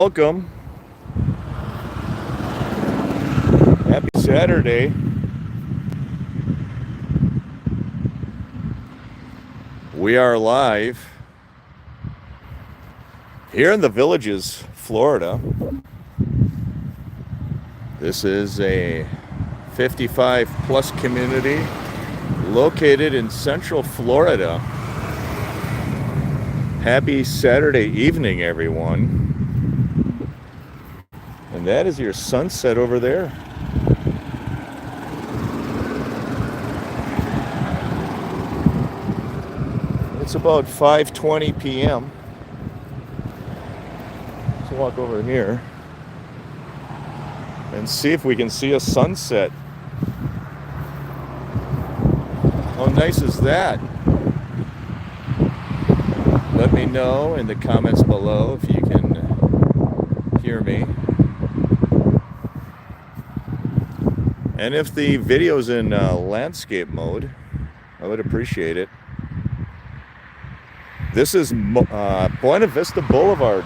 Welcome. Happy Saturday. We are live here in the Villages, Florida. This is a 55 plus community located in Central Florida. Happy Saturday evening, everyone. And that is your sunset over there. It's about 5:20 p.m. Let's walk over here and see if we can see a sunset. How nice is that? Let me know in the comments below if you can hear me. And if the video's in landscape mode, I would appreciate it. This is Buena Vista Boulevard.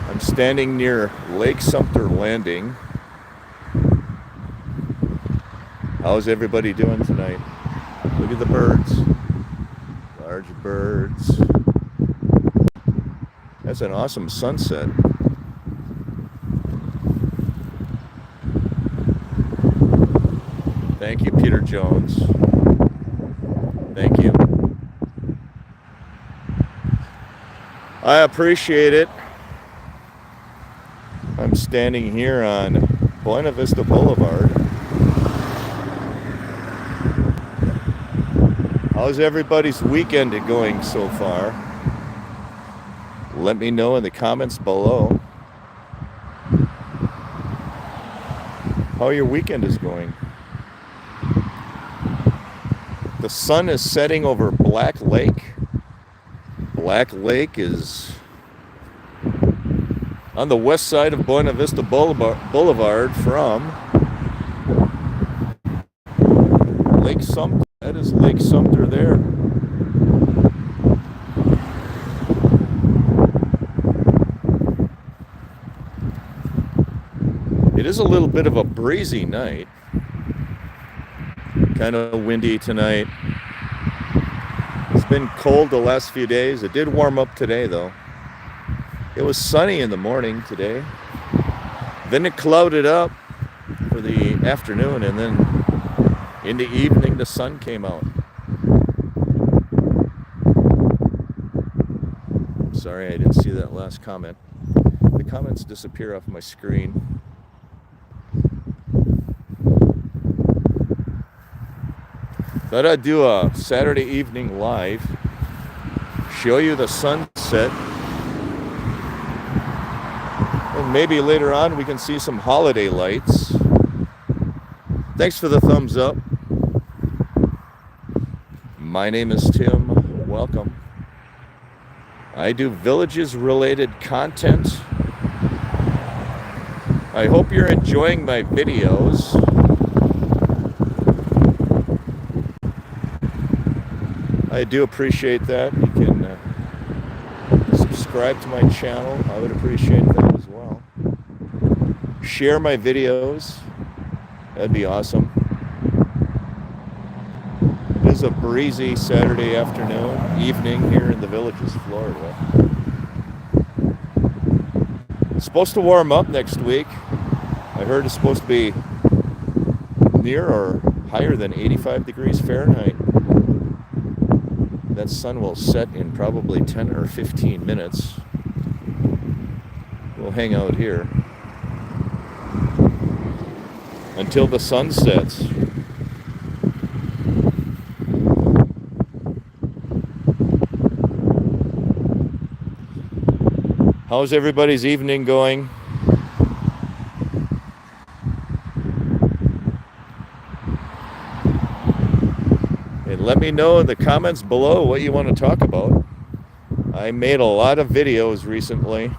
I'm standing near Lake Sumter Landing. How's everybody doing tonight? Look at the birds. Large birds. That's an awesome sunset. Thank you, Peter Jones. Thank you. I appreciate it. I'm standing here on Buena Vista Boulevard. How's everybody's weekend going so far? Let me know in the comments below how your weekend is going. The sun is setting over Black Lake. Black Lake is on the west side of Buena Vista Boulevard from Lake Sumter. That is Lake Sumter there. It is a little bit of a breezy night. Kind of windy tonight. It's been cold the last few days. It did warm up today though. It was sunny in the morning today. Then it clouded up for the afternoon, and then in the evening the sun came out. Sorry, I didn't see that last comment. The comments disappear off my screen. Thought I'd do a Saturday evening live, show you the sunset, and maybe later on we can see some holiday lights. Thanks for the thumbs up. My name is Tim. Welcome. I do villages related content. I hope you're enjoying my videos. I do appreciate that. You can subscribe to my channel. I would appreciate that as well. Share my videos. That'd be awesome. It is a breezy Saturday afternoon, evening here in the Villages, Florida. It's supposed to warm up next week. I heard it's supposed to be near or higher than 85 degrees Fahrenheit. That sun will set in probably 10 or 15 minutes. We'll hang out here until the sun sets. How's everybody's evening going? And let me know in the comments below what you want to talk about. I made a lot of videos recently.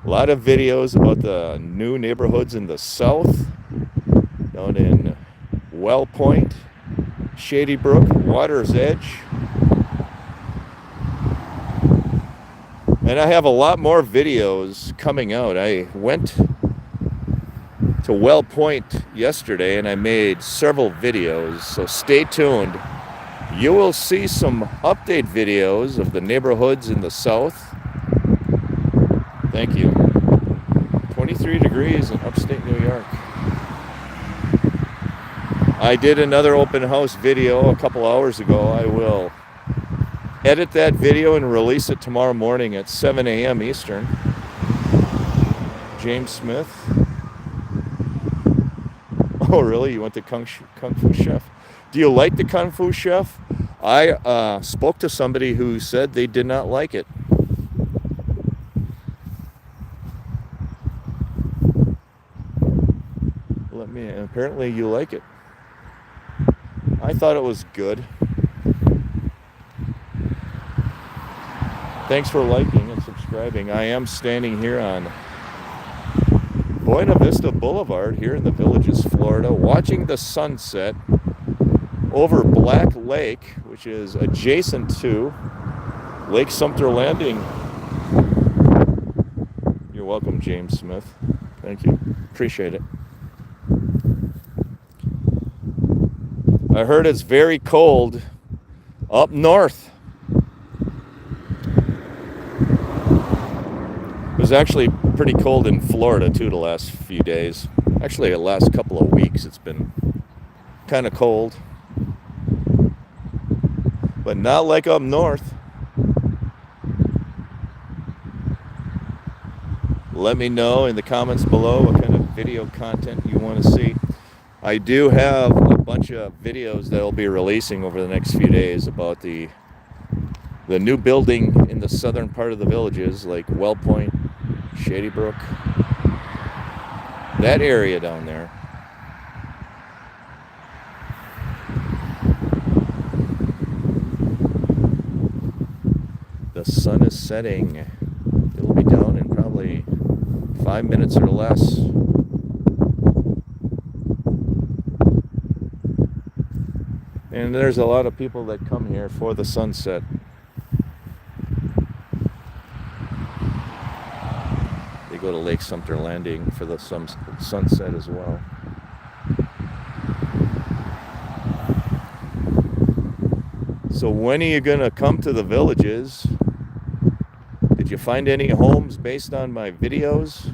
A lot of videos about the new neighborhoods in the south, down in Well Point, Shady Brook, Water's Edge. And I have a lot more videos coming out. I went to Well Point yesterday and I made several videos, so stay tuned. You will see some update videos of the neighborhoods in the south. Thank you. 23 degrees in upstate New York. I did another open house video a couple hours ago. I will edit that video and release it tomorrow morning at 7 a.m. Eastern. James Smith. Oh, really? You went to Kung Fu Chef? Do you like the Kung Fu Chef? I spoke to somebody who said they did not like it. Apparently you like it. I thought it was good. Thanks for liking and subscribing. I am standing here on Buena Vista Boulevard here in the Villages, Florida, watching the sunset over Black Lake, which is adjacent to Lake Sumter Landing. You're welcome, James Smith. Thank you. Appreciate it. I heard it's very cold up north. It was actually pretty cold in Florida too the last few days. Actually, the last couple of weeks it's been kind of cold. But not like up north. Let me know in the comments below what kind of video content you want to see. I do have a bunch of videos that I'll be releasing over the next few days about the new building in the southern part of the Villages, like Well Point, Shady Brook, that area down there. The sun is setting. It'll be down in probably 5 minutes or less. And there's a lot of people that come here for the sunset. They go to Lake Sumter Landing for the sunset as well. So when are you going to come to the Villages? Did you find any homes based on my videos?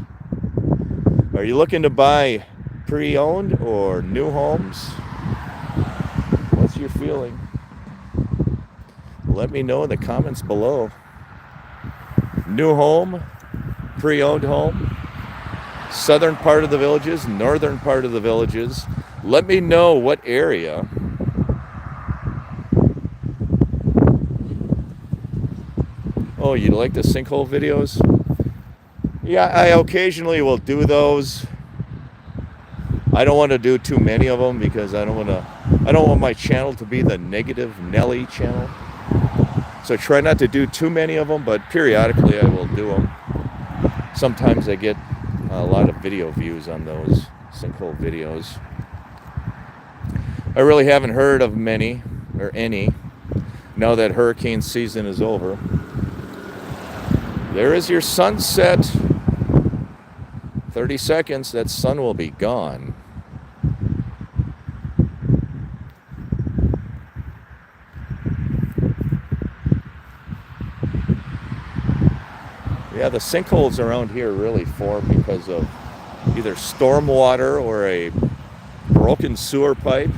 Are you looking to buy pre-owned or new homes? What's your feeling? Let me know in the comments below. New home, pre-owned home, southern part of the Villages, northern part of the Villages. Let me know what area. Oh, you like the sinkhole videos? Yeah, I occasionally will do those. I don't want to do too many of them because I don't want my channel to be the negative Nelly channel. So try not to do too many of them, but periodically I will do them. Sometimes I get a lot of video views on those sinkhole videos. I really haven't heard of many or any now that hurricane season is over. There is your sunset. 30 seconds, that sun will be gone. Yeah, the sinkholes around here really form because of either storm water or a broken sewer pipe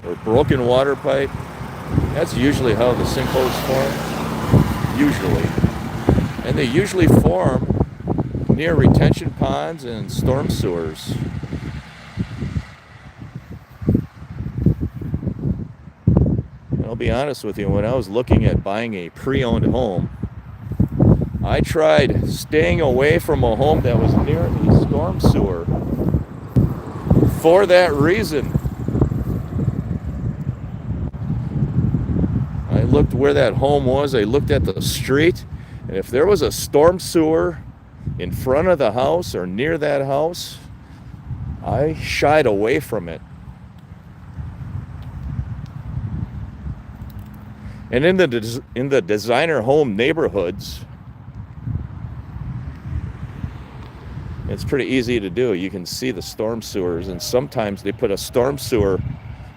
or broken water pipe. That's usually how the sinkholes form. Usually. And they usually form near retention ponds and storm sewers. And I'll be honest with you, when I was looking at buying a pre-owned home, I tried staying away from a home that was near a storm sewer for that reason. I looked where that home was, I looked at the street, and if there was a storm sewer in front of the house or near that house, I shied away from it. And in the designer home neighborhoods, It's pretty easy to do. You can see the storm sewers, and sometimes they put a storm sewer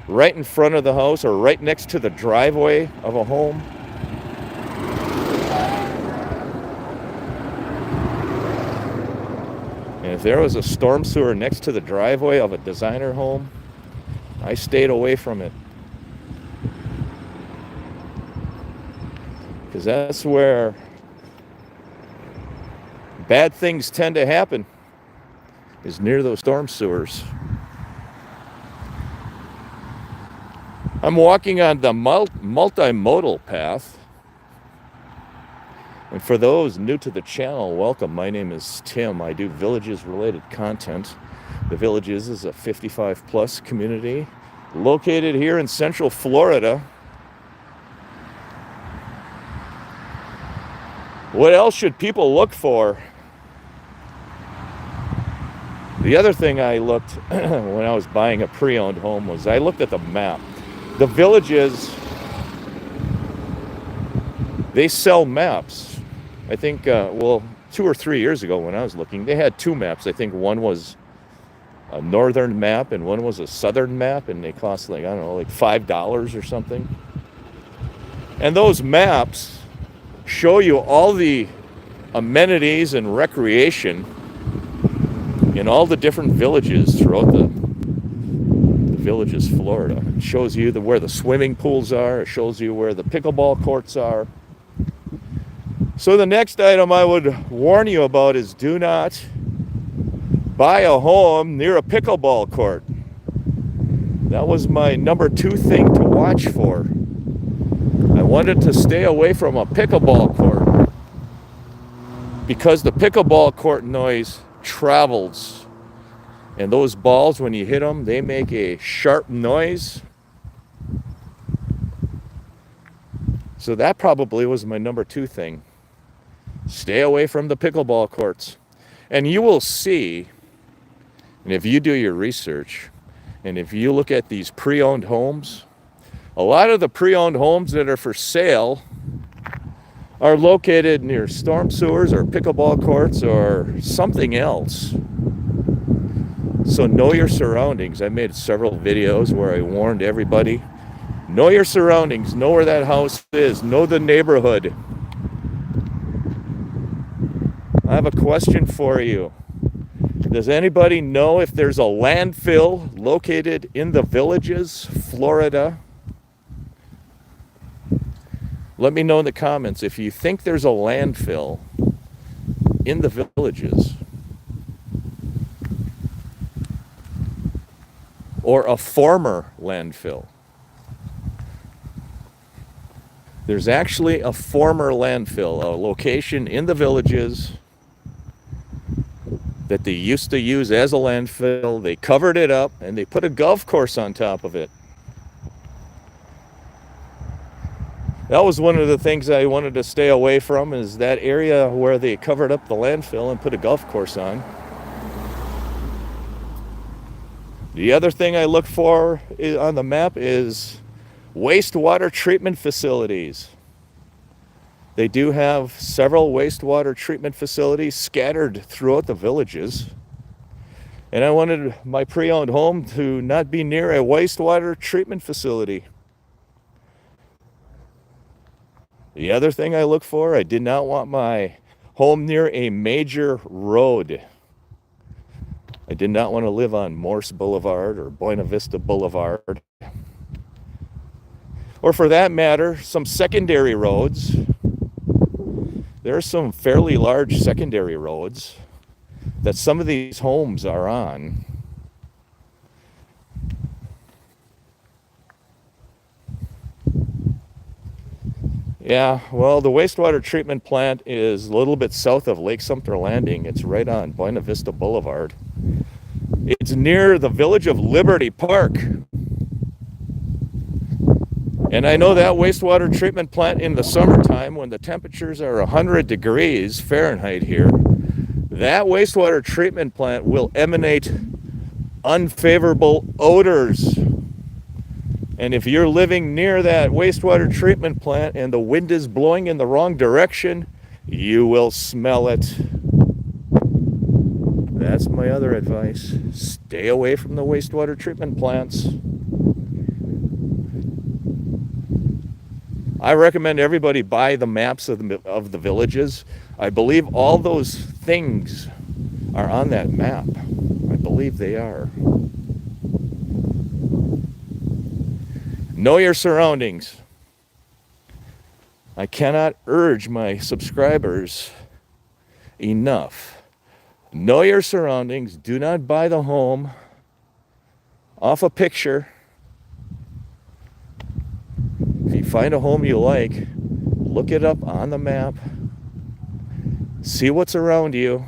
right in front of the house or right next to the driveway of a home. And if there was a storm sewer next to the driveway of a designer home, I stayed away from it. Because that's where bad things tend to happen, is near those storm sewers. I'm walking on the multimodal path. And for those new to the channel, welcome. My name is Tim. I do Villages related content. The Villages is a 55 plus community located here in Central Florida. What else should people look for? The other thing I looked when I was buying a pre-owned home was I looked at the map. The Villages, they sell maps. I think, 2 or 3 years ago when I was looking, they had 2 maps. I think one was a northern map and one was a southern map, and they cost like, I don't know, like $5 or something. And those maps show you all the amenities and recreation in all the different villages throughout the Villages, Florida. It shows you where the swimming pools are. It shows you where the pickleball courts are. So the next item I would warn you about is do not buy a home near a pickleball court. That was my number 2 thing to watch for. I wanted to stay away from a pickleball court because the pickleball court noise travels. And those balls, when you hit them, they make a sharp noise. So that probably was my number 2 thing. Stay away from the pickleball courts. And you will see, and if you do your research, and if you look at these pre-owned homes, a lot of the pre-owned homes that are for sale are located near storm sewers or pickleball courts or something else. So know your surroundings. I made several videos where I warned everybody, know your surroundings, know where that house is, know the neighborhood. I have a question for you. Does anybody know if there's a landfill located in the Villages, Florida? Let me know in the comments if you think there's a landfill in the Villages. Or a former landfill. There's actually a former landfill, a location in the Villages that they used to use as a landfill. They covered it up and they put a golf course on top of it. That was one of the things I wanted to stay away from, is that area where they covered up the landfill and put a golf course on. The other thing I look for on the map is wastewater treatment facilities. They do have several wastewater treatment facilities scattered throughout the Villages. And I wanted my pre-owned home to not be near a wastewater treatment facility. The other thing I look for, I did not want my home near a major road. I did not want to live on Morse Boulevard or Buena Vista Boulevard. Or for that matter, some secondary roads. There are some fairly large secondary roads that some of these homes are on. Yeah, well, the wastewater treatment plant is a little bit south of Lake Sumter Landing. It's right on Buena Vista Boulevard. It's near the Village of Liberty Park. And I know that wastewater treatment plant in the summertime, when the temperatures are 100 degrees Fahrenheit here, that wastewater treatment plant will emanate unfavorable odors. And if you're living near that wastewater treatment plant and the wind is blowing in the wrong direction, you will smell it. That's my other advice. Stay away from the wastewater treatment plants. I recommend everybody buy the maps of the villages. I believe all those things are on that map. I believe they are. Know your surroundings. I cannot urge my subscribers enough. Know your surroundings. Do not buy the home off a picture. If you find a home you like, look it up on the map. See what's around you.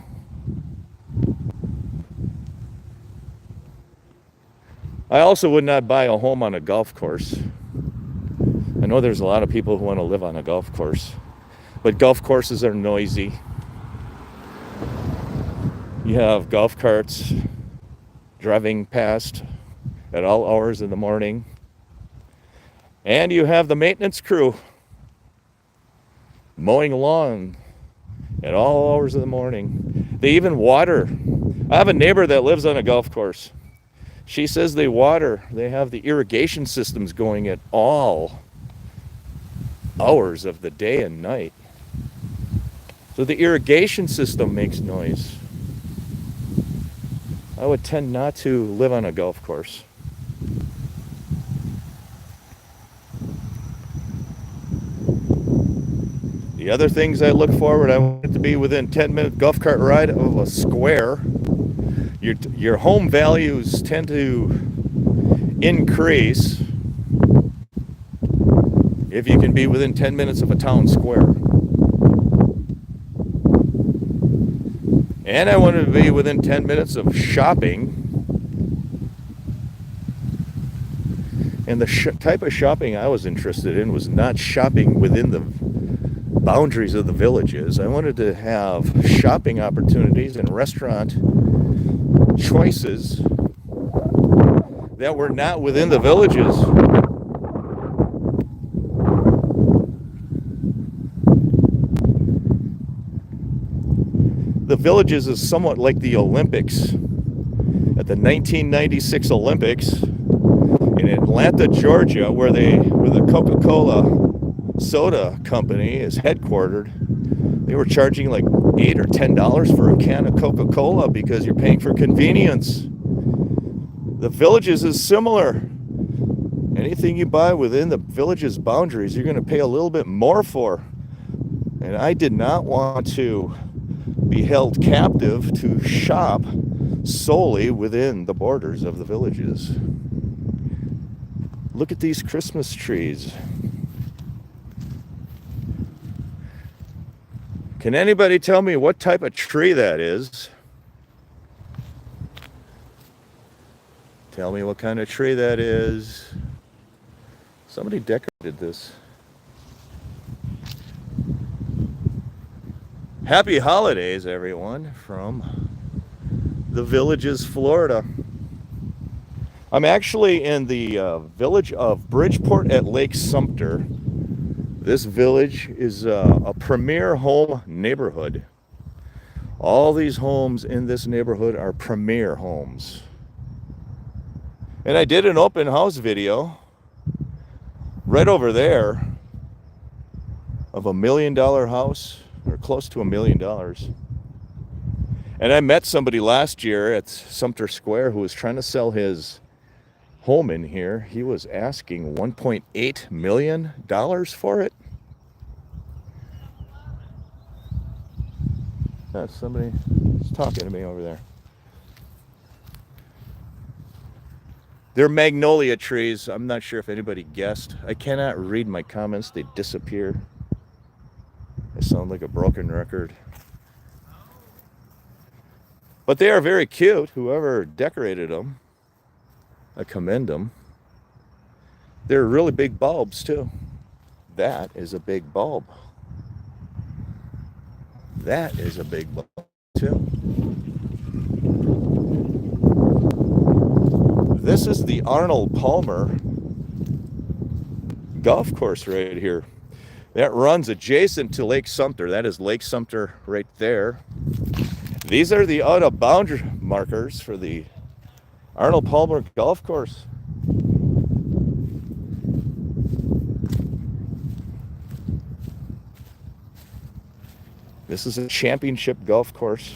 I also would not buy a home on a golf course. I know there's a lot of people who want to live on a golf course, but golf courses are noisy. You have golf carts driving past at all hours of the morning, and you have the maintenance crew mowing lawn at all hours of the morning. They even water. I have a neighbor that lives on a golf course. She says they water. They have the irrigation systems going at all hours of the day and night. So the irrigation system makes noise. I would tend not to live on a golf course. The other things I look forward, I want it to be within 10-minute golf cart ride of a square. Your home values tend to increase if you can be within 10 minutes of a town square. And I wanted to be within 10 minutes of shopping. And the type of shopping I was interested in was not shopping within the boundaries of the villages. I wanted to have shopping opportunities and restaurant choices that were not within the villages. The villages is somewhat like the Olympics. At the 1996 Olympics in Atlanta, Georgia, where the Coca-Cola soda company is headquartered, they were charging like $8 or $10 for a can of Coca-Cola because you're paying for convenience. The villages is similar. Anything you buy within the village's boundaries, you're going to pay a little bit more for. And I did not want to be held captive to shop solely within the borders of the villages. Look at these Christmas trees. Can anybody tell me what type of tree that is? Tell me what kind of tree that is. Somebody decorated this. Happy holidays, everyone, from the Villages, Florida. I'm actually in the village of Bridgeport at Lake Sumter. This village is a premier home neighborhood. All these homes in this neighborhood are premier homes. And I did an open house video right over there of $1 million house, or close to $1 million. And I met somebody last year at Sumter Square who was trying to sell his home in here. He was asking $1.8 million for it. That's somebody talking to me over there. They're magnolia trees. I'm not sure if anybody guessed. I cannot read my comments. They disappear. I sound like a broken record. But they are very cute. Whoever decorated them, I commend them. They're really big bulbs too. That is a big bulb. That is a big bulb too. This is the Arnold Palmer golf course right here. That runs adjacent to Lake Sumter. That is Lake Sumter right there. These are the out of boundary markers for the Arnold Palmer Golf Course. This is a championship golf course.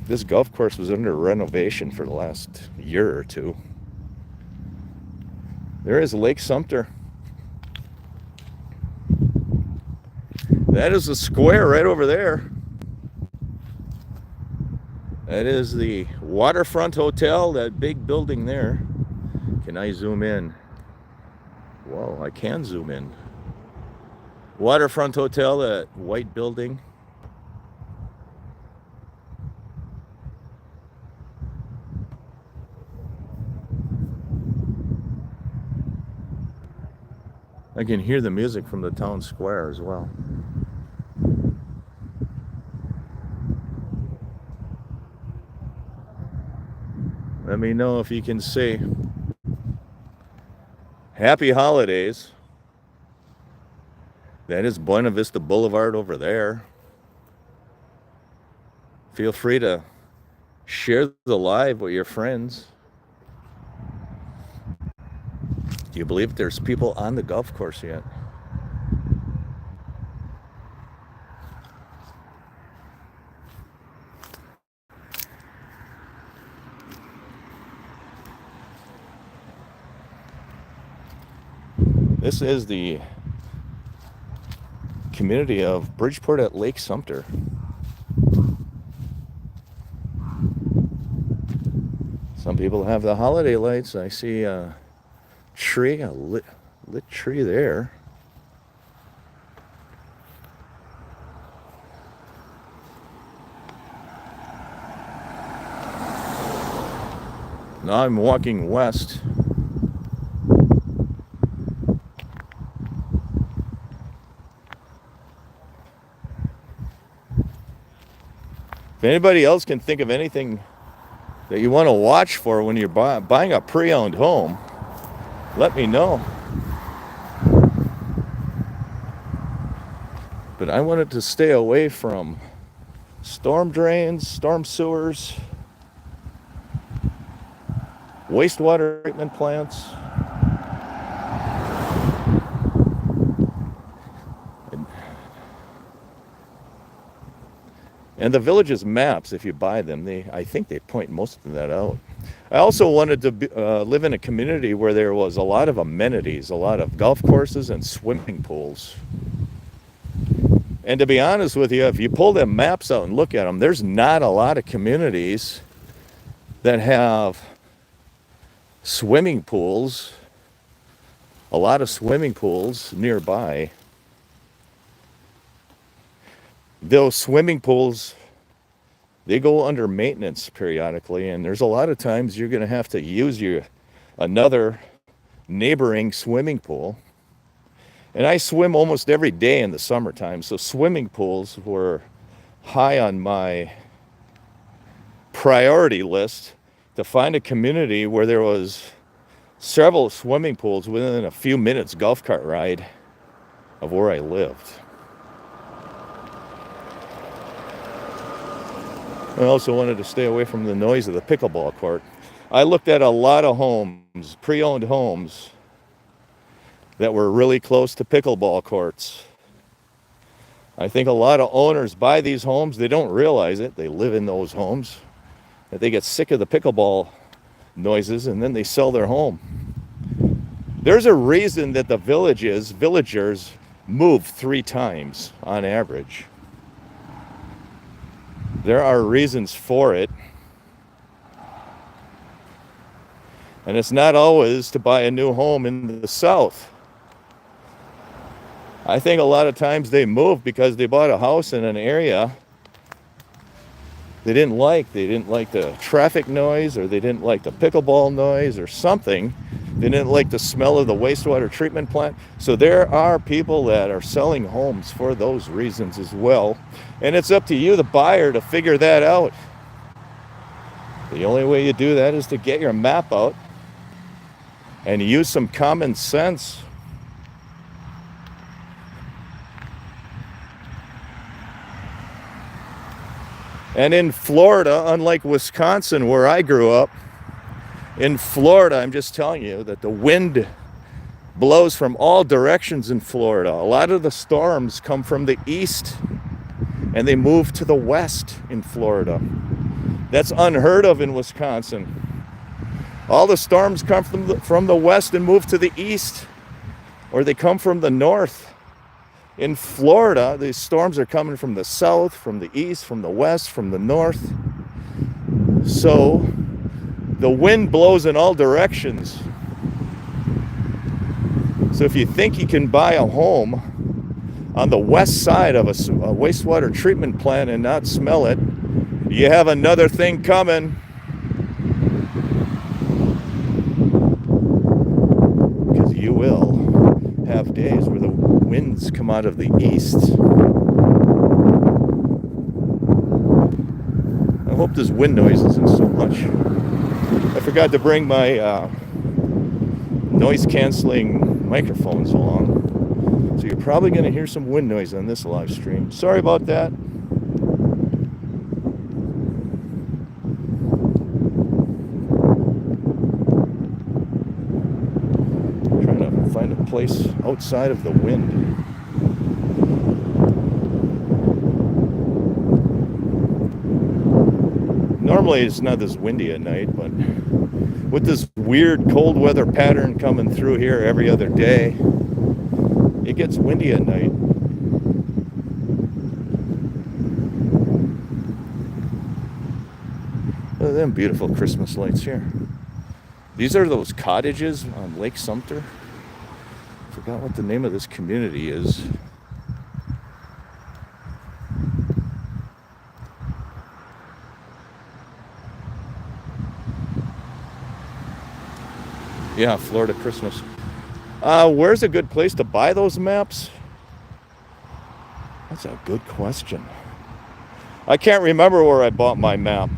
This golf course was under renovation for the last year or two. There is Lake Sumter. That is the square right over there. That is the Waterfront Hotel, that big building there. Can I zoom in? Whoa, I can zoom in. Waterfront Hotel, that white building. I can hear the music from the town square as well. Let me know if you can see. Happy holidays. That is Buena Vista Boulevard over there. Feel free to share the live with your friends. Do you believe there's people on the golf course yet? This is the community of Bridgeport at Lake Sumter. Some people have the holiday lights. I see a tree, a lit tree there. Now I'm walking west. If anybody else can think of anything that you want to watch for when you're buying a pre-owned home, let me know. But I wanted to stay away from storm drains, storm sewers, wastewater treatment plants. And the village's maps, if you buy them, I think they point most of that out. I also wanted to live in a community where there was a lot of amenities, a lot of golf courses and swimming pools. And to be honest with you, if you pull them maps out and look at them, there's not a lot of communities that have swimming pools, a lot of swimming pools nearby. Those swimming pools, they go under maintenance periodically, and there's a lot of times you're going to have to use another neighboring swimming pool. And I swim almost every day in the summertime, so swimming pools were high on my priority list to find a community where there was several swimming pools within a few minutes golf cart ride of where I lived. I also wanted to stay away from the noise of the pickleball court. I looked at a lot of homes, pre-owned homes, that were really close to pickleball courts. I think a lot of owners buy these homes, they don't realize it, they live in those homes, that they get sick of the pickleball noises and then they sell their home. There's a reason that the villagers move 3 times on average. There are reasons for it. And it's not always to buy a new home in the South. I think a lot of times they move because they bought a house in an area they didn't like. They didn't like the traffic noise, or they didn't like the pickleball noise or something. They didn't like the smell of the wastewater treatment plant. So there are people that are selling homes for those reasons as well. And it's up to you, the buyer, to figure that out. The only way you do that is to get your map out and use some common sense. And in Florida, unlike Wisconsin, where I grew up, in Florida, I'm just telling you that the wind blows from all directions in Florida. A lot of the storms come from the east and they move to the west in Florida. That's unheard of in Wisconsin. All the storms come from the west and move to the east, or they come from the north. In Florida, these storms are coming from the south, from the east, from the west, from the north. So the wind blows in all directions. So if you think you can buy a home on the west side of a wastewater treatment plant and not smell it, you have another thing coming. Because you will have days where the winds come out of the east. I hope this wind noise isn't so much. I forgot to bring my noise canceling microphones along, so you're probably going to hear some wind noise on this live stream. Sorry about that. Trying to find a place outside of the wind. Normally it's not this windy at night, but with this weird cold weather pattern coming through here every other day, it gets windy at night. Look at them beautiful Christmas lights here. These are those cottages on Lake Sumter. Forgot what the name of this community is. Yeah, Florida Christmas. Where's a good place to buy those maps? That's a good question. I can't remember where I bought my map,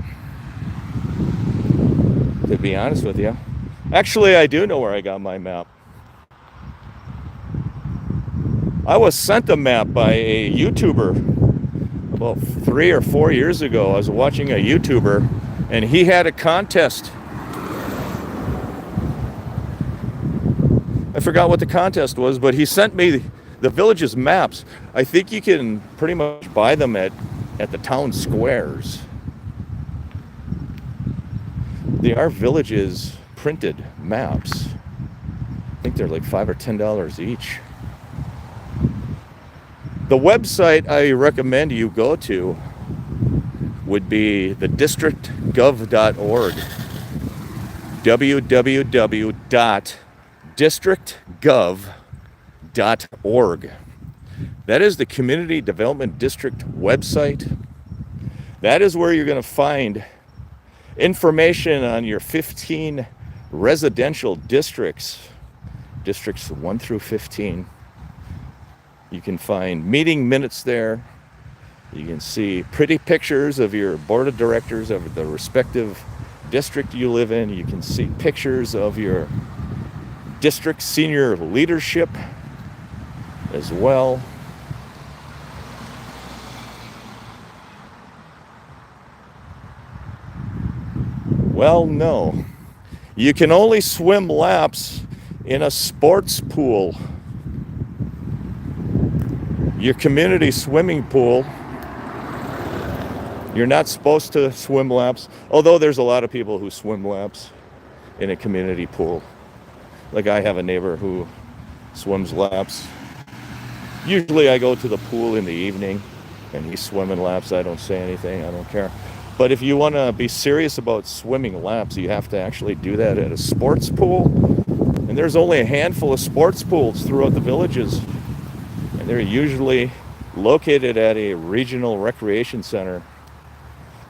to be honest with you. Actually, I do know where I got my map. I was sent a map by a YouTuber about 3 or 4 years ago. I was watching a YouTuber, and he had a contest. I forgot what the contest was, but he sent me the village's maps. I think you can pretty much buy them at the town squares. They are villages printed maps. I think they're like $5 or $10 each. The website I recommend you go to would be the districtgov.org. www.districtgov.org. That is the Community Development District website. That is where you're going to find information on your 15 residential districts, districts 1 through 15. You can find meeting minutes there. You can see pretty pictures of your board of directors of the respective district you live in. You can see pictures of your district senior leadership as well. Well, no. You can only swim laps in a sports pool. Your community swimming pool, you're not supposed to swim laps, although there's a lot of people who swim laps in a community pool. Like I have a neighbor who swims laps. Usually I go to the pool in the evening and he's swimming laps. I don't say anything, I don't care. But if you want to be serious about swimming laps, you have to actually do that at a sports pool. And there's only a handful of sports pools throughout the villages. And they're usually located at a regional recreation center.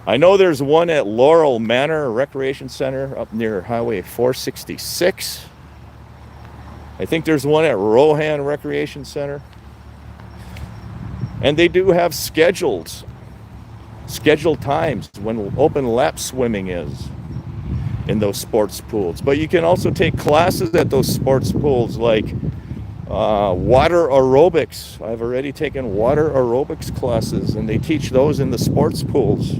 I know there's one at Laurel Manor Recreation Center up near Highway 466. I think there's one at Rohan Recreation Center. And they do have scheduled times when open lap swimming is in those sports pools. But you can also take classes at those sports pools, like Water aerobics. I've already taken water aerobics classes, and they teach those in the sports pools.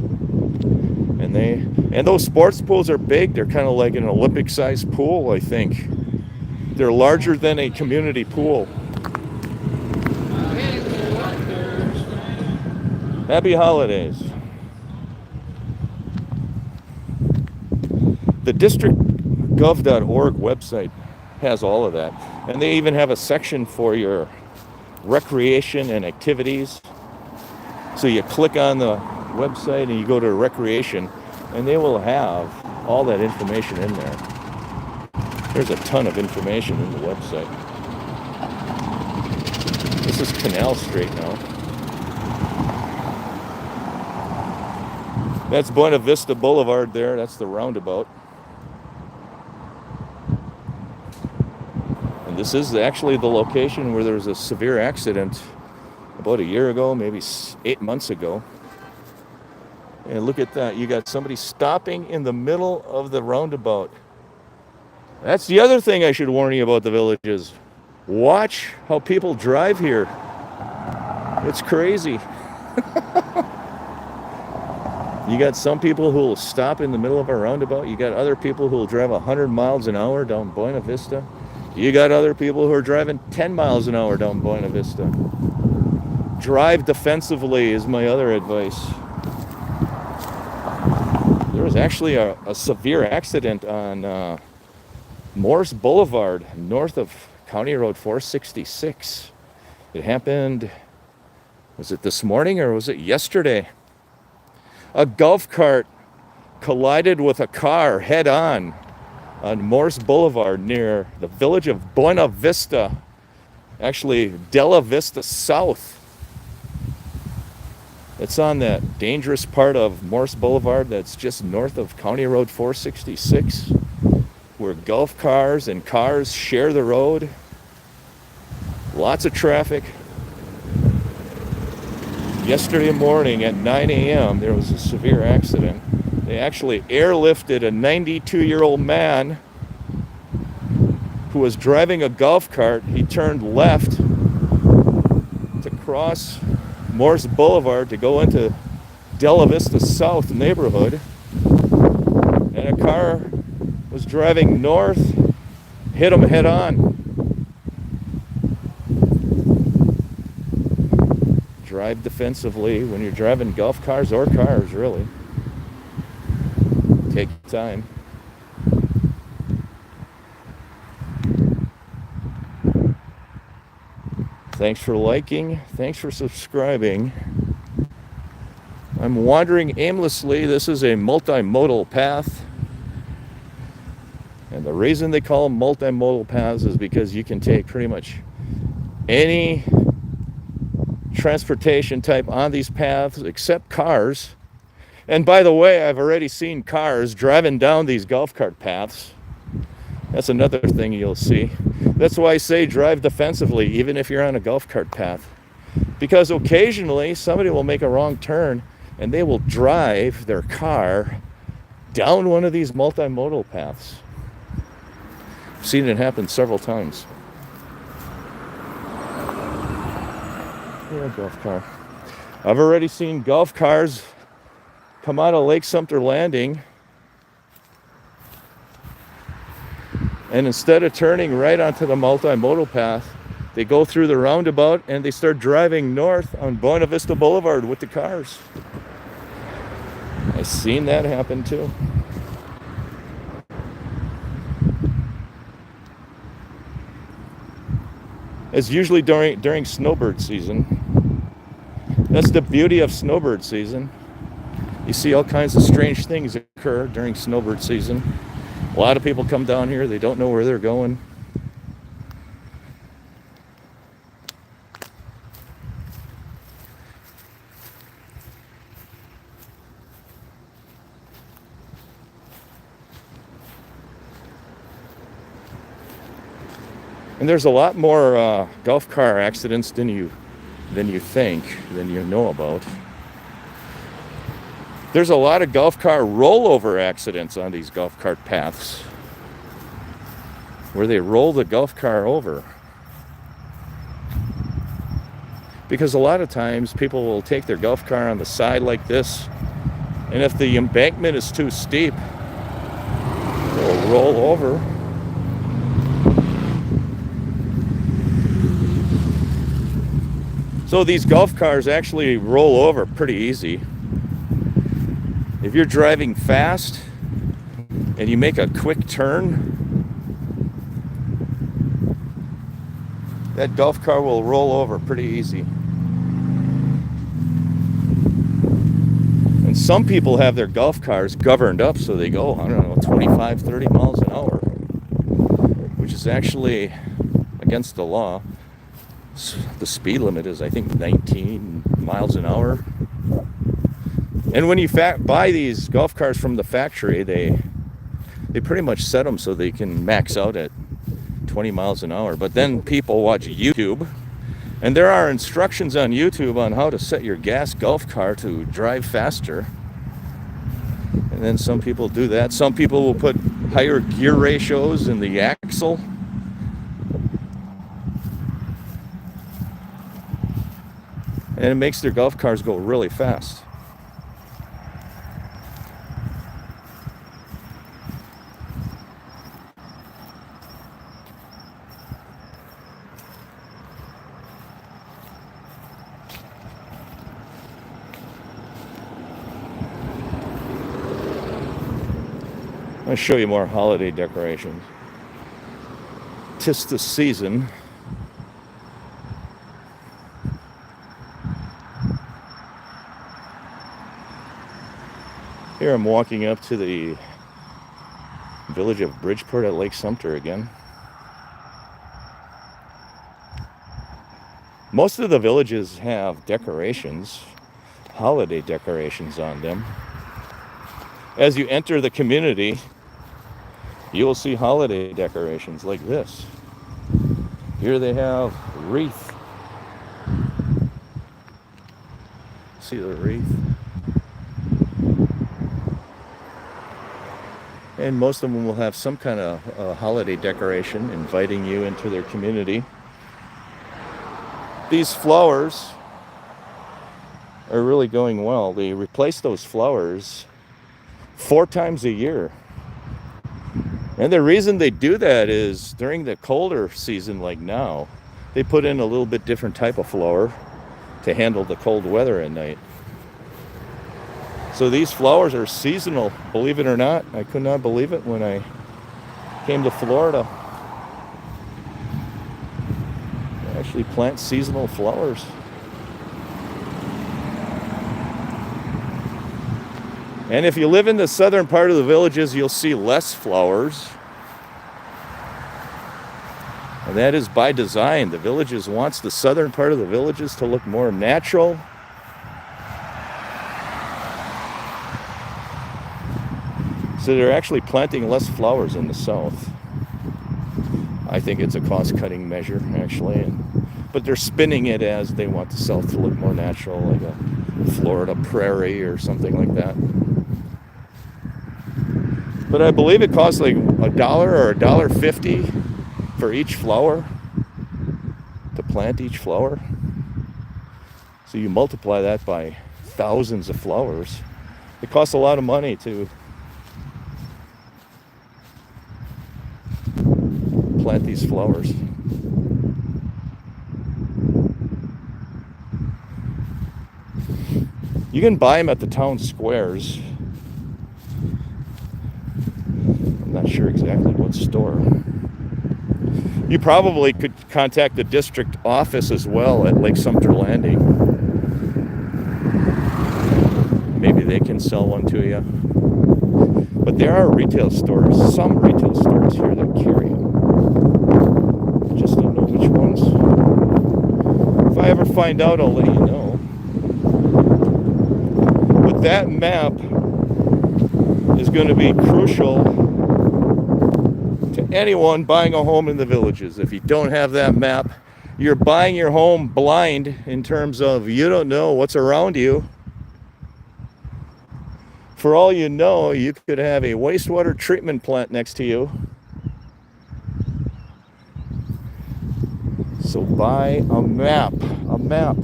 And those sports pools are big. They're kind of like an Olympic-sized pool, I think. They're larger than a community pool. Happy holidays. The districtgov.org website has all of that. And they even have a section for your recreation and activities. So you click on the website and you go to recreation, and they will have all that information in there. There's a ton of information in the website. This is Canal Street now. That's Buena Vista Boulevard there. That's the roundabout. And this is actually the location where there was a severe accident about a year ago, maybe 8 months ago. And look at that. You got somebody stopping in the middle of the roundabout. That's the other thing I should warn you about the villages. Watch how people drive here. It's crazy. You got some people who will stop in the middle of a roundabout. You got other people who will drive 100 miles an hour down Buena Vista. You got other people who are driving 10 miles an hour down Buena Vista. Drive defensively is my other advice. There was actually a severe accident on Morse Boulevard, north of County Road 466. It happened, was it this morning or was it yesterday? A golf cart collided with a car head on Morse Boulevard near the village of Buena Vista, actually Della Vista South. It's on that dangerous part of Morse Boulevard that's just north of County Road 466, where golf cars and cars share the road. Lots of traffic. Yesterday morning at 9 a.m. there was a severe accident. They actually airlifted a 92-year-old man who was driving a golf cart. He turned left to cross Morse Boulevard to go into Della Vista South neighborhood, and a car was driving north, hit him head on. Drive defensively when you're driving golf cars or cars, really. Take time. Thanks for liking. Thanks for subscribing. I'm wandering aimlessly. This is a multimodal path. And the reason they call them multimodal paths is because you can take pretty much any transportation type on these paths except cars. And by the way, I've already seen cars driving down these golf cart paths. That's another thing you'll see. That's why I say drive defensively, even if you're on a golf cart path. Because occasionally somebody will make a wrong turn and they will drive their car down one of these multimodal paths. I've seen it happen several times. Yeah, golf car. I've already seen golf cars come out of Lake Sumter Landing, and instead of turning right onto the multimodal path, they go through the roundabout and they start driving north on Buena Vista Boulevard with the cars. I've seen that happen too. It's usually during snowbird season. That's the beauty of snowbird season. You see all kinds of strange things occur during snowbird season. A lot of people come down here, they don't know where they're going. And there's a lot more golf car accidents than you know about. There's a lot of golf car rollover accidents on these golf cart paths, where they roll the golf car over. because a lot of times people will take their golf car on the side like this, and if the embankment is too steep, they'll roll over. So these golf cars actually roll over pretty easy. If you're driving fast and you make a quick turn, that golf car will roll over pretty easy. And some people have their golf cars governed up so they go, I don't know, 25, 30 miles an hour, which is actually against the law. The speed limit is, I think, 19 miles an hour. And when you buy these golf cars from the factory, they pretty much set them so they can max out at 20 miles an hour. But then people watch YouTube, and there are instructions on YouTube on how to set your gas golf car to drive faster. And then some people do that. Some people will put higher gear ratios in the axle. And it makes their golf cars go really fast. I'll show you more holiday decorations. 'Tis the season. Here I'm walking up to the village of Bridgeport at Lake Sumter again. Most of the villages have decorations, holiday decorations on them. As you enter the community, you will see holiday decorations like this. Here they have wreath. See the wreath? And most of them will have some kind of holiday decoration inviting you into their community. These flowers are really going well. They replace those flowers 4 times a year. And the reason they do that is during the colder season like now, they put in a little bit different type of flower to handle the cold weather at night. So these flowers are seasonal, believe it or not. I could not believe it when I came to Florida. They actually plant seasonal flowers. And if you live in the southern part of the villages, you'll see less flowers. And that is by design. The villages wants the southern part of the villages to look more natural. So they're actually planting less flowers in the south. I think it's a cost-cutting measure, actually. But they're spinning it as they want the south to look more natural, like a Florida prairie or something like that. But I believe it costs like $1 or $1.50 for each flower, to plant each flower. So you multiply that by thousands of flowers. It costs a lot of money to plant these flowers. You can buy them at the town squares. I'm not sure exactly what store. You probably could contact the district office as well at Lake Sumter Landing. Maybe they can sell one to you. But there are retail stores, some retail stores here that carry them. I just don't know which ones. If I ever find out, I'll let you know. But that map is going to be crucial to anyone buying a home in the villages. If you don't have that map, you're buying your home blind in terms of you don't know what's around you. For all you know, you could have a wastewater treatment plant next to you. So buy a map. a map.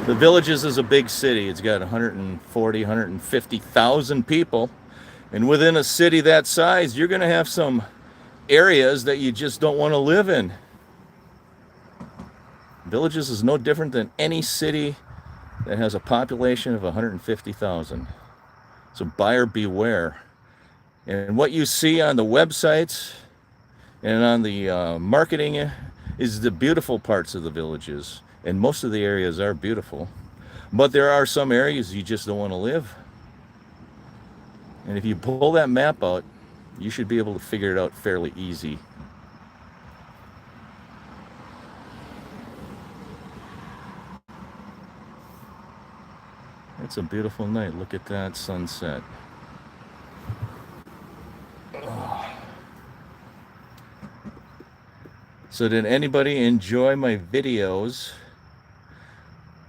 The Villages is a big city. It's got 140, 150,000 people. And within a city that size, you're going to have some areas that you just don't want to live in. Villages is no different than any city that has a population of 150,000. So buyer beware. And what you see on the websites and on the marketing is the beautiful parts of the villages. And most of the areas are beautiful. But there are some areas you just don't want to live. And if you pull that map out, you should be able to figure it out fairly easy. It's a beautiful night. Look at that sunset. Oh. So did anybody enjoy my videos?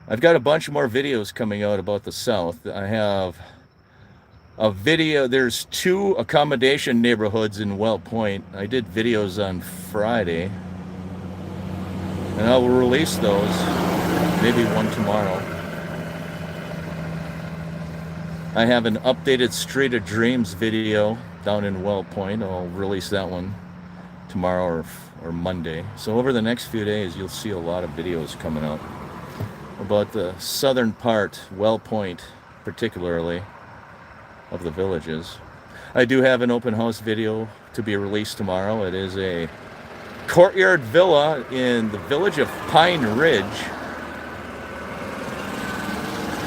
I've got a bunch more videos coming out about the South. I have a video, there's 2 accommodation neighborhoods in Well Point. I did videos on Friday, and I will release those, maybe one tomorrow. I have an updated Street of Dreams video down in Well Point. I'll release that one tomorrow or Monday. So over the next few days, you'll see a lot of videos coming out about the southern part, Well Point particularly, of the Villages. I do have an open house video to be released tomorrow. It is a courtyard villa in the village of Pine Ridge.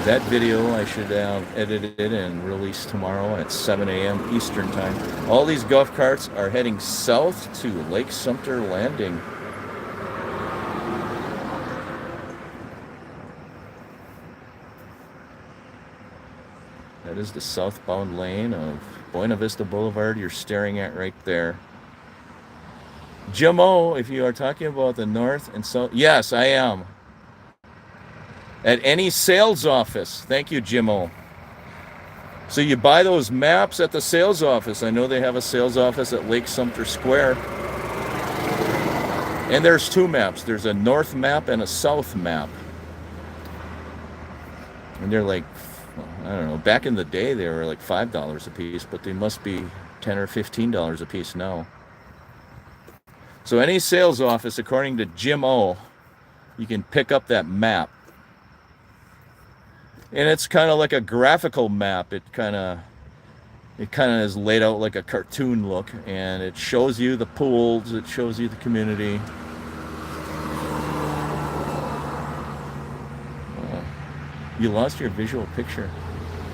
That video I should have edited and released tomorrow at 7 a.m. Eastern time. All these golf carts are heading south to Lake Sumter Landing. That is the southbound lane of Buena Vista Boulevard you're staring at right there. Jim O, if you are talking about the north and south, yes, I am. At any sales office. Thank you, Jim O. So you buy those maps at the sales office. I know they have a sales office at Lake Sumter Square. And there's 2 maps. There's a north map and a south map. And they're like, I don't know, back in the day they were like $5 a piece, but they must be $10 or $15 a piece now. So any sales office, according to Jim O, you can pick up that map. And it's kind of like a graphical map. It kind of is laid out like a cartoon look, and it shows you the pools, it shows you the community. You lost your visual picture.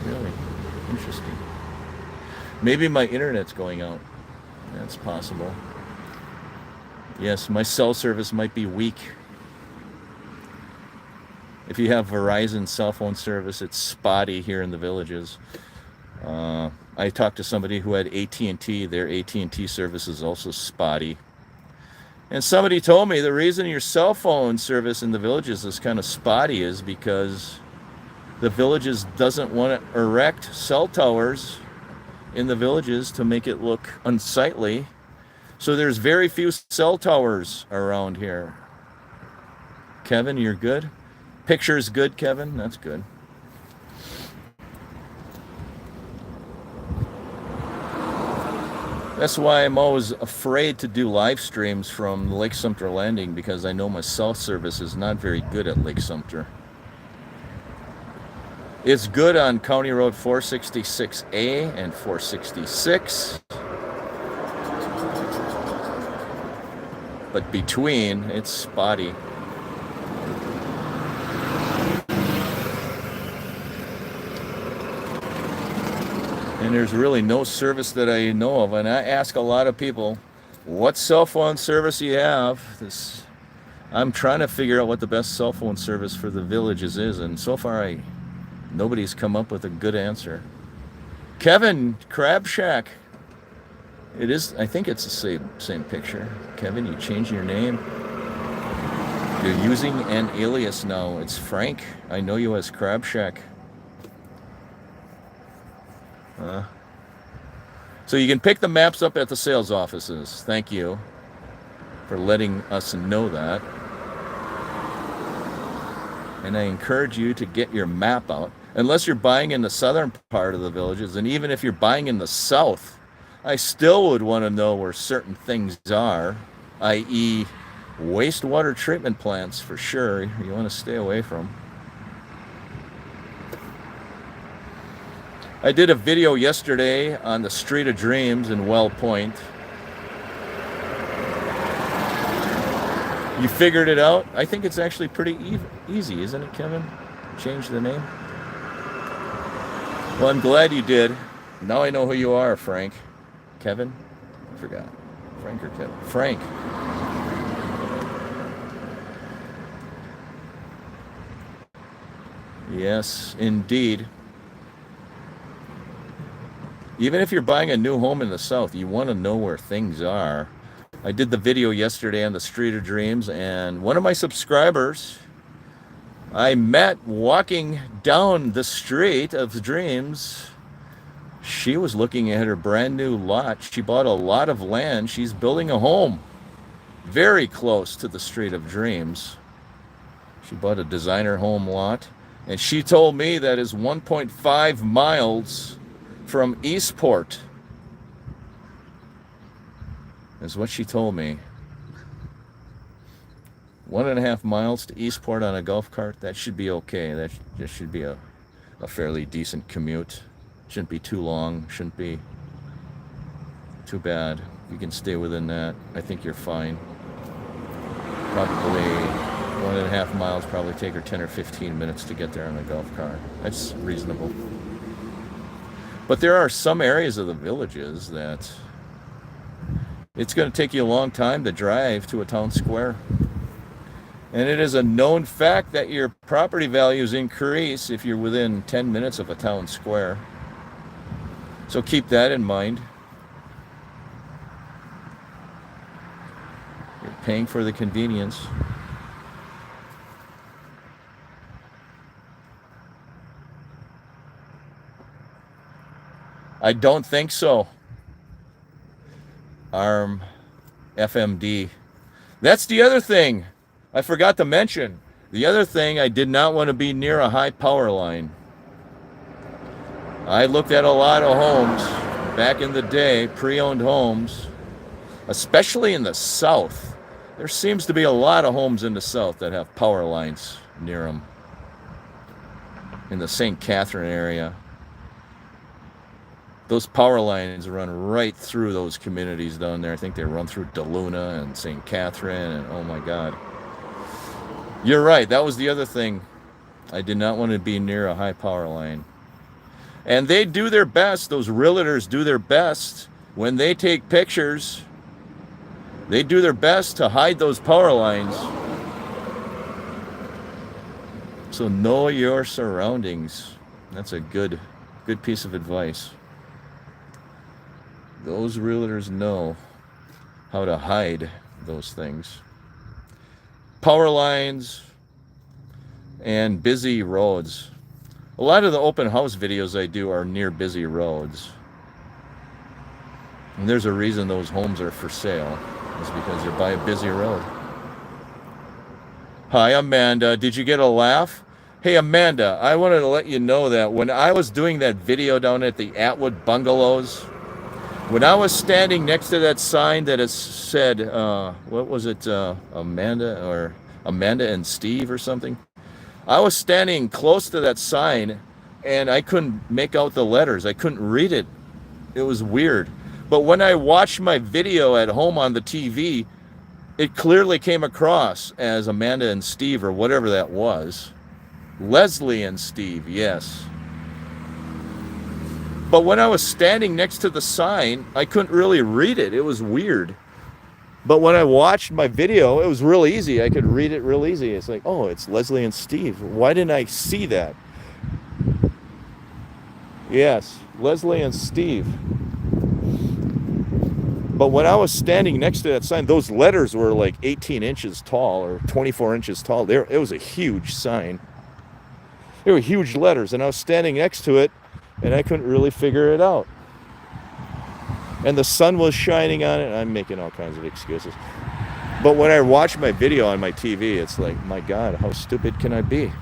Really interesting. Maybe my internet's going out. That's possible. Yes, my cell service might be weak. If you have Verizon cell phone service, it's spotty here in the Villages. I talked to somebody who had AT&T. Their AT&T service is also spotty. And somebody told me the reason your cell phone service in the Villages is kind of spotty is because the Villages doesn't want to erect cell towers in the Villages to make it look unsightly. So there's very few cell towers around here. Kevin, you're good? Picture's good, Kevin? That's good. That's why I'm always afraid to do live streams from Lake Sumter Landing, because I know my cell service is not very good at Lake Sumter. It's good on County Road 466A and 466. But between, it's spotty. And there's really no service that I know of. And I ask a lot of people, what cell phone service do you have? I'm trying to figure out what the best cell phone service for the Villages is. And so far, nobody's come up with a good answer. Kevin, Crab Shack. It is, I think it's the same picture. Kevin, you changed your name. You're using an alias now. It's Frank. I know you as Crab Shack. So you can pick the maps up at the sales offices. Thank you for letting us know that. And I encourage you to get your map out. Unless you're buying in the southern part of the villages, and even if you're buying in the south, I still would want to know where certain things are, i.e. wastewater treatment plants for sure you want to stay away from. I did a video yesterday on the Street of Dreams in Well Point. You figured it out? I think it's actually pretty easy, isn't it, Kevin? Change the name? Well, I'm glad you did. Now I know who you are, Frank. Kevin? I forgot. Frank or Kevin? Frank. Yes, indeed. Even if you're buying a new home in the south, you want to know where things are. I did the video yesterday on the Street of Dreams, and one of my subscribers I met walking down the Street of Dreams. She was looking at her brand new lot. She bought a lot of land. She's building a home very close to the Street of Dreams. She bought a designer home lot, and she told me that is 1.5 miles from Eastport. Is what she told me. 1.5 miles to Eastport on a golf cart. That should be okay. That should be a fairly decent commute. Shouldn't be too long. Shouldn't be too bad. You can stay within that. I think you're fine. Probably 1.5 miles. Probably take her 10 or 15 minutes to get there on a golf cart. That's reasonable. But there are some areas of the villages that it's going to take you a long time to drive to a town square. And it is a known fact that your property values increase if you're within 10 minutes of a town square. So keep that in mind. You're paying for the convenience. I don't think so. ARM FMD. That's the other thing I forgot to mention. The other thing, I did not want to be near a high power line. I looked at a lot of homes back in the day, pre-owned homes, especially in the south. There seems to be a lot of homes in the south that have power lines near them. In the St. Catherine area. Those power lines run right through those communities down there. I think they run through DeLuna and St. Catherine, and oh my God. You're right, that was the other thing. I did not want to be near a high power line. And they do their best, those realtors do their best when they take pictures. They do their best to hide those power lines. So know your surroundings. That's a good piece of advice. Those realtors know how to hide those things. Power lines and busy roads. A lot of the open house videos I do are near busy roads. And there's a reason those homes are for sale. It's because they're by a busy road. Hi, Amanda. Did you get a laugh? Hey, Amanda, I wanted to let you know that when I was doing that video down at the Atwood Bungalows, when I was standing next to that sign that it said, what was it, Amanda and Steve or something? I was standing close to that sign and I couldn't make out the letters. I couldn't read it. It was weird. But when I watched my video at home on the TV, it clearly came across as Amanda and Steve or whatever that was. Leslie and Steve, yes. But when I was standing next to the sign, I couldn't really read it. It was weird. But when I watched my video, it was real easy. I could read it real easy. It's like, oh, it's Leslie and Steve. Why didn't I see that? Yes, Leslie and Steve. But when I was standing next to that sign, those letters were like 18 inches tall or 24 inches tall. It was a huge sign. They were huge letters, and I was standing next to it, and I couldn't really figure it out. And the sun was shining on it. I'm making all kinds of excuses. But when I watch my video on my TV, it's like, my God, how stupid can I be?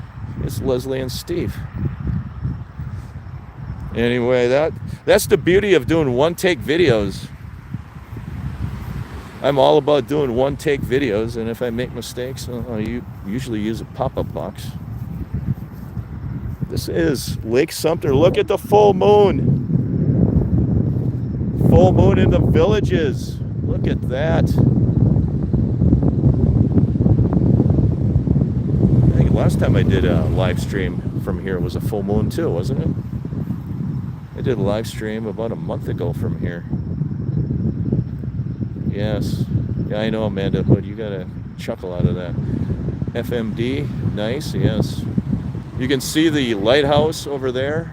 It's Leslie and Steve. Anyway, that's the beauty of doing one-take videos. I'm all about doing one-take videos, and if I make mistakes, I usually use a pop-up box. This is Lake Sumter. Look at the full moon. Full moon in the Villages. Look at that. I think last time I did a live stream from here was a full moon too, wasn't it? I did a live stream about a month ago from here. Yes. Yeah, I know, Amanda Hood. You got a chuckle out of that. FMD. Nice, yes. You can see the lighthouse over there.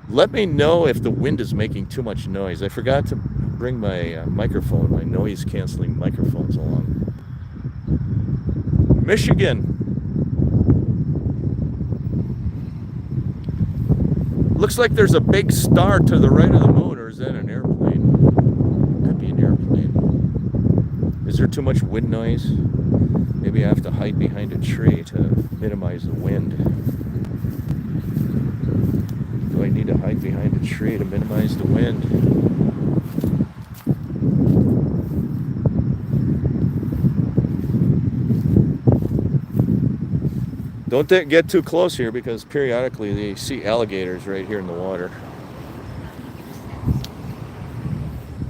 Let me know if the wind is making too much noise. I forgot to bring my microphone, my noise-canceling microphones along. Michigan. Looks like there's a big star to the right of the moon, or is that an airplane? Could be an airplane. Is there too much wind noise? Maybe I have to hide behind a tree to minimize the wind. Do I need to hide behind a tree to minimize the wind? Don't get too close here, because periodically they see alligators right here in the water.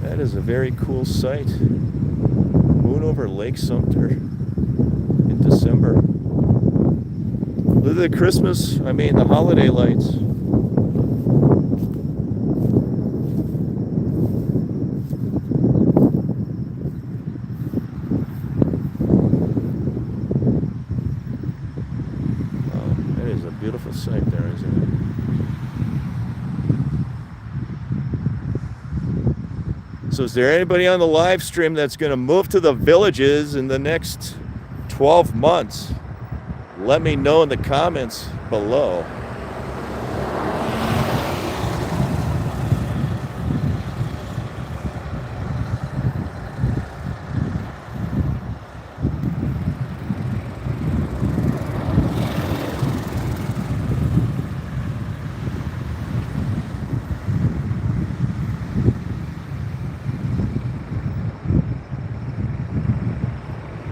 That is a very cool sight. Moon over Lake Sumter in December. Look at the the holiday lights. Beautiful sight there, isn't it? So is there anybody on the live stream that's going to move to the Villages in the next 12 months? Let me know in the comments below.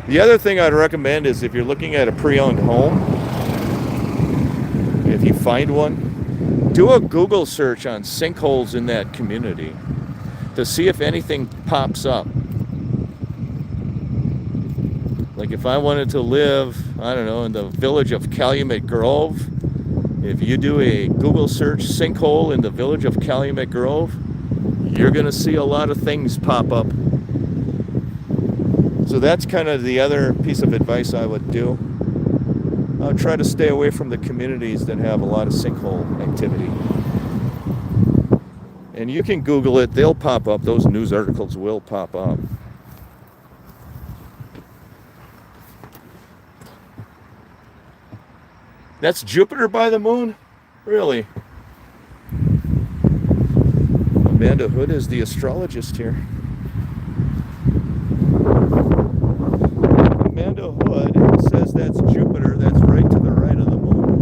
The other thing I'd recommend is, if you're looking at a pre-owned home, if you find one, do a Google search on sinkholes in that community to see if anything pops up. Like if I wanted to live, I don't know, in the village of Calumet Grove, if you do a Google search sinkhole in the village of Calumet Grove, you're going to see a lot of things pop up. So that's kind of the other piece of advice I would do. I would try to stay away from the communities that have a lot of sinkhole activity. And you can Google it, they'll pop up, those news articles will pop up. That's Jupiter by the moon? Really? Amanda Hood is the astrologist here. Amanda Hood says that's Jupiter, that's right to the right of the moon.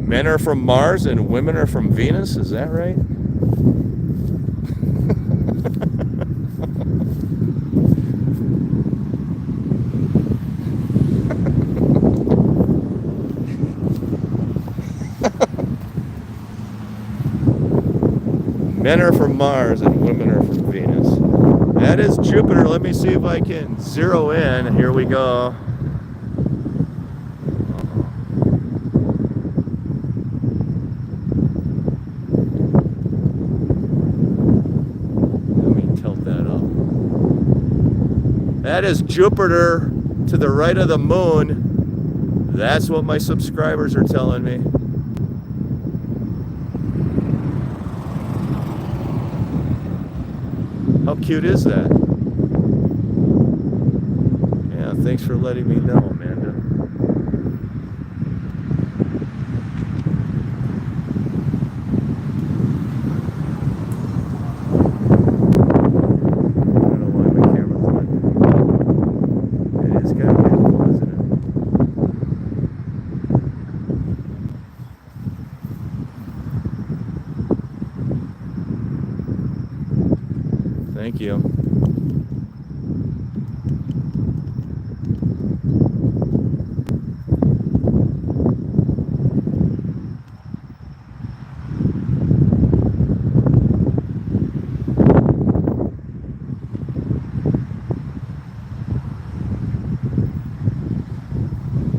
Men are from Mars and women are from Venus, is that right? Men are from Mars and women are from Venus. That is Jupiter. Let me see if I can zero in. Here we go. Let me tilt that up. That is Jupiter to the right of the moon. That's what my subscribers are telling me. How cute is that? Thanks for letting me know, Amanda. I don't know why my camera's on. It is kind of beautiful, isn't it? Thank you.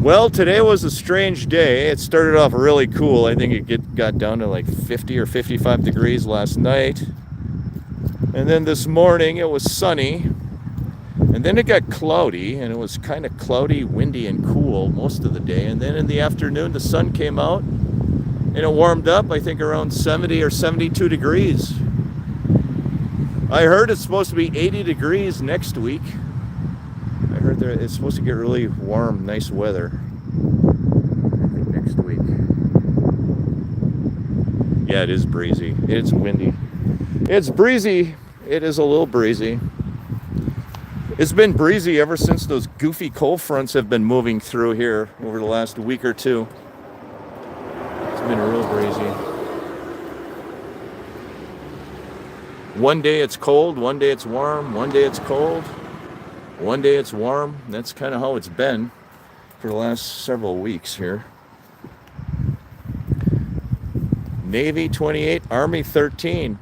Well, today was a strange day. It started off really cool. I think it got down to like 50 or 55 degrees last night. And then this morning it was sunny. And then it got cloudy, and it was kind of cloudy, windy, and cool most of the day. And then in the afternoon, the sun came out, and it warmed up, I think, around 70 or 72 degrees. I heard it's supposed to be 80 degrees next week. I heard that it's supposed to get really warm, nice weather. I think next week. Yeah, it is breezy. It's windy. It's breezy. It is a little breezy. It's been breezy ever since those goofy cold fronts have been moving through here over the last week or two. It's been real breezy. One day it's cold, one day it's warm, one day it's cold, one day it's warm. That's kind of how it's been for the last several weeks here. Navy 28, Army 13.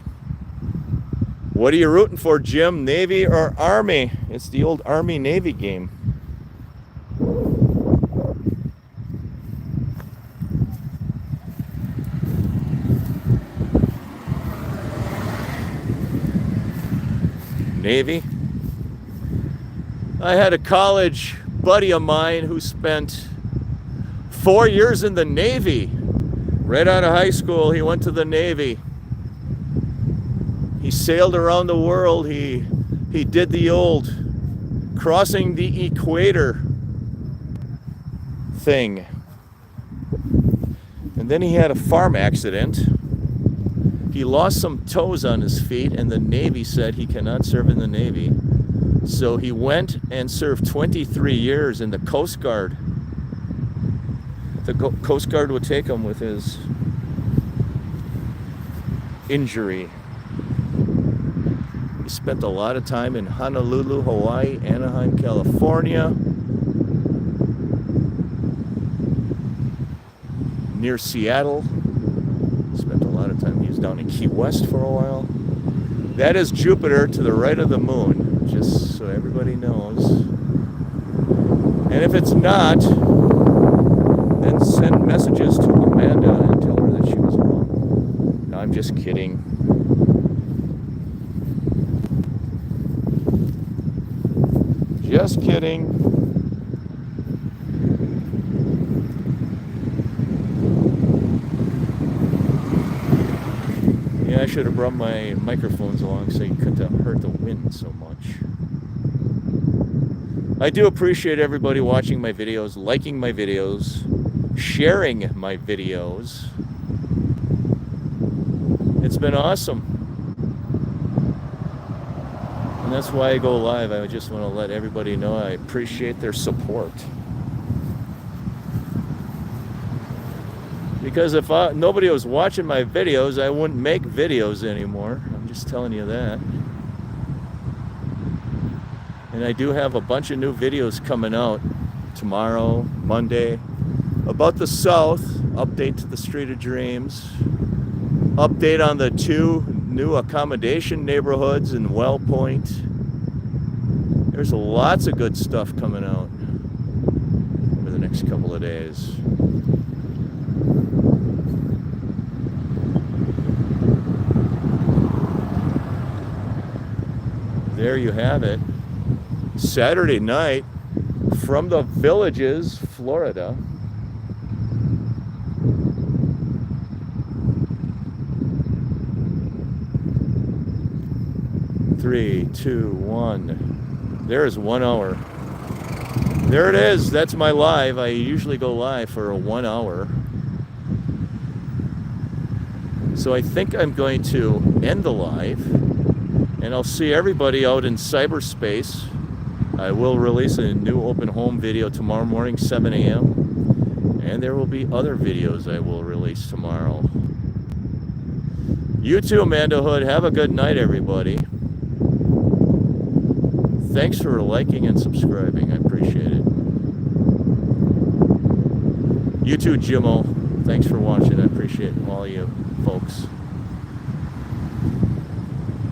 What are you rooting for, Jim? Navy or Army? It's the old Army-Navy game. Navy. I had a college buddy of mine who spent 4 years in the Navy. Right out of high school, he went to the Navy. He sailed around the world. He did the old crossing the equator thing. And then he had a farm accident. He lost some toes on his feet, and the Navy said he cannot serve in the Navy. So he went and served 23 years in the Coast Guard. The Coast Guard would take him with his injury. He spent a lot of time in Honolulu, Hawaii, Anaheim, California, near Seattle. Spent a lot of time. He was down in Key West for a while. That is Jupiter to the right of the moon, just so everybody knows. And if it's not, then send messages to Amanda and tell her that she was wrong. No, I'm just kidding. Just kidding. Yeah, I should have brought my microphones along so you couldn't have heard the wind so much. I do appreciate everybody watching my videos, liking my videos, sharing my videos. It's been awesome. And that's why I go live. I just want to let everybody know I appreciate their support. Because if nobody was watching my videos, I wouldn't make videos anymore. I'm just telling you that. And I do have a bunch of new videos coming out tomorrow, Monday, about the South, update to the Street of Dreams, update on the 2 new accommodation neighborhoods in Wellpoint. There's lots of good stuff coming out over the next couple of days. There you have it. Saturday night from the Villages, Florida. Three, two, one. There is 1 hour. There it is. That's my live. I usually go live for 1 hour. So I think I'm going to end the live, and I'll see everybody out in cyberspace. I will release a new open home video tomorrow morning, 7 a.m. And there will be other videos I will release tomorrow. You too, Amanda Hood. Have a good night, everybody. Thanks for liking and subscribing. I appreciate it. You too, Jimmo. Thanks for watching. I appreciate all you folks.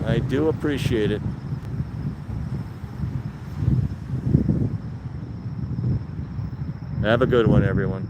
I do appreciate it. Have a good one, everyone.